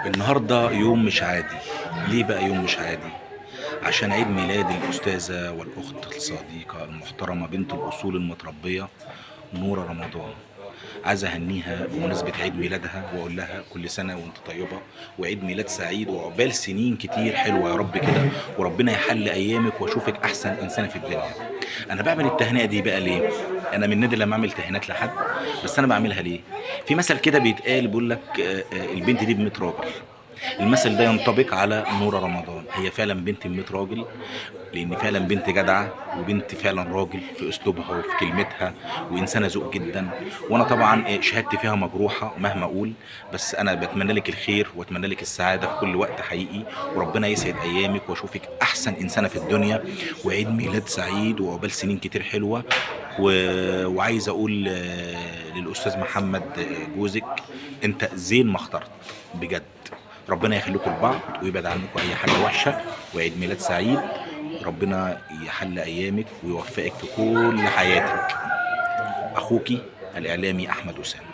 النهارده يوم مش عادي. ليه بقى يوم مش عادي؟ عشان عيد ميلاد الأستاذة والأخت الصديقة المحترمة بنت الأصول المتربية نورة رمضان. عايز أهنيها بمناسبة عيد ميلادها وأقول لها كل سنة وأنت طيبة، وعيد ميلاد سعيد وعقبال سنين كتير حلوة يا رب كده، وربنا يحل أيامك وأشوفك أحسن إنسانة في الدنيا. أنا بعمل التهنئة دي بقى ليه؟ أنا من نادي لما أعمل تهنئات لحد، بس أنا بعملها ليه؟ في مثل كده بيتقال بيقول لك البنت دي ب100 راجل. المثل ده ينطبق على نورة رمضان، هي فعلا بنت 100 راجل، لان فعلا بنت جدعه وبنت فعلا راجل في اسلوبها وفي كلمتها، وانسانه ذوق جدا. وانا طبعا شهادتي فيها مجروحه مهما اقول، بس انا بتمنى لك الخير واتمنى لك السعاده في كل وقت حقيقي، وربنا يسعد ايامك واشوفك احسن انسانه في الدنيا، وعيد ميلاد سعيد وعقبال سنين كتير حلوه. و... وعايز اقول للاستاذ محمد جوزك، انت زين ما اخترت بجد. ربنا يخليكم لبعض ويبعد عنكم اي حاجه وحشه، وعيد ميلاد سعيد. ربنا يحل ايامك ويوفقك في كل حياتك. اخوكي الاعلامي احمد اسامه.